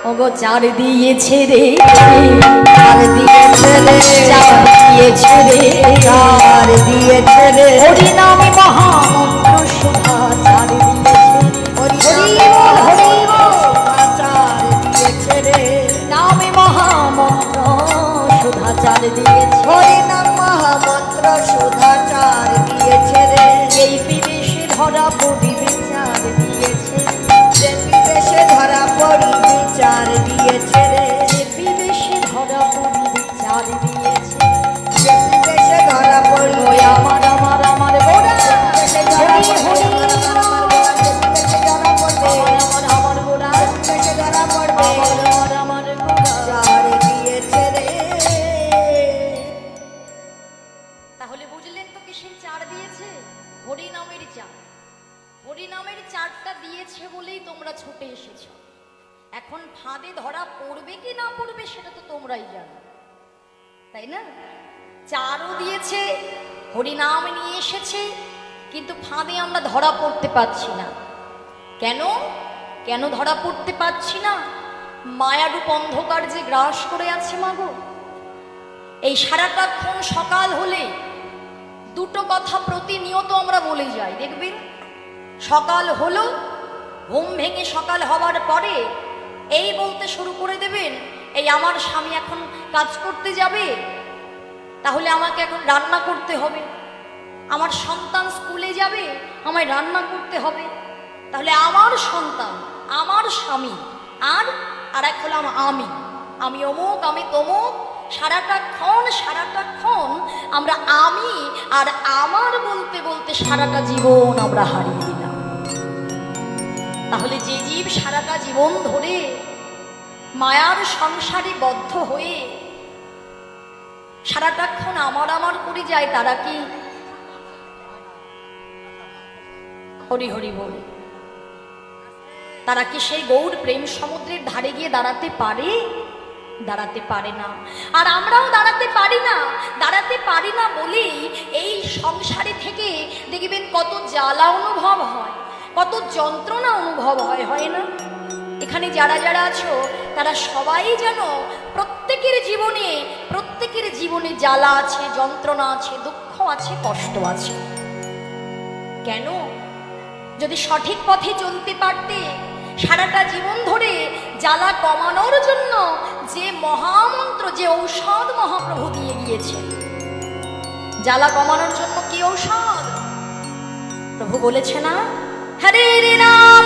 ওগো চার দিয়েছে রে, চার দিয়েছে রে, চার দিয়েছে রে, চার দিয়েছে রে, হরি নামে মহামন্ত্র শোভা চার দিয়েছে, হরি বল হরি বল চার দিয়েছে রে, নামে মহামন্ত্র শোভা চার দিয়েছে, হরি নাম মহামন্ত্র শোভা চার দিয়েছে রে, এই বিদেশে ধরা পড়িবে চার দিয়েছে, যে বিদেশে ধরা পড়িবে চার দিয়েছে রে, যে বিদেশে ধরা পড়িবে চার দিয়েছে, যে বিদেশে ধরা পড়িবে আমার আমার আমার গোড়া হরি হরি আমার গোড়া বিদেশে ধরা পড়বে আমার আমার গোড়া চার দিয়েছে রে। তাহলে বুঝলেন তো কিসের চার দিয়েছে? হরি নামের চার। হরি নামের চারটা দিয়েছে বলেই তোমরা ছুটে এসেছো। এখন ফাঁদে ধরা পড়বে কি না পড়বে সেটা তো তোমরাই জানো, তাই না? চারও দিয়েছে, হরিনাম নিয়ে এসেছে, কিন্তু ফাঁদে আমরা ধরা পড়তে পারছি না। কেন কেন ধরা পড়তে পারছি না? মায়ারূপ অন্ধকার যে গ্রাস করে আছে মাগো। এই সারাটাক্ষণ সকাল হলে দুটো কথা প্রতিনিয়ত আমরা বলে যাই, দেখবেন সকাল হলো, ঘুম ভেঙে সকাল হবার পরে এই বলতে শুরু করে দেবেন, এই আমার স্বামী এখন কাজ করতে যাবে, তাহলে আমাকে এখন রান্না করতে হবে, আমার সন্তান স্কুলে যাবে, আমায় রান্না করতে হবে, তাহলে আমার সন্তান, আমার স্বামী, আর এক হলাম আমি অমুক, আমি তমুক। সারাটাক্ষণ আমরা আমি আর আমার বলতে বলতে সারাটা জীবন আমরা হারিয়ে দিলাম। তাহলে যে জীব সারাটা জীবন ধরে মায়ার সংসারে বদ্ধ হয়ে সারাটাক্ষণ আমার আমার করে যায়, তারা কি হরি হরি বলে? তারা কি সেই গৌর প্রেম সমুদ্রের ধারে গিয়ে দাঁড়াতে পারে? দাঁড়াতে পারে না। আর আমরাও দাঁড়াতে পারি না বলেই এই সংসারে থেকে দেখবেন কত জ্বালা অনুভব হয়, কত যন্ত্রণা অনুভব হয়, হয় না? এখানে যারা যারা আছো তারা সবাই যেন প্রত্যেকের জীবনে জ্বালা আছে, যন্ত্রণা আছে, দুঃখ আছে, কষ্ট আছে। কেন? যদি সঠিক পথে চলতে পারতে, সারাটা জীবন ধরে জ্বালা কমানোর জন্য যে মহামন্ত্র, যে ঔষধ মহাপ্রভু দিয়ে গিয়েছে, জ্বালা কমানোর জন্য কি ঔষধ প্রভু বলেছে না? হরে নাম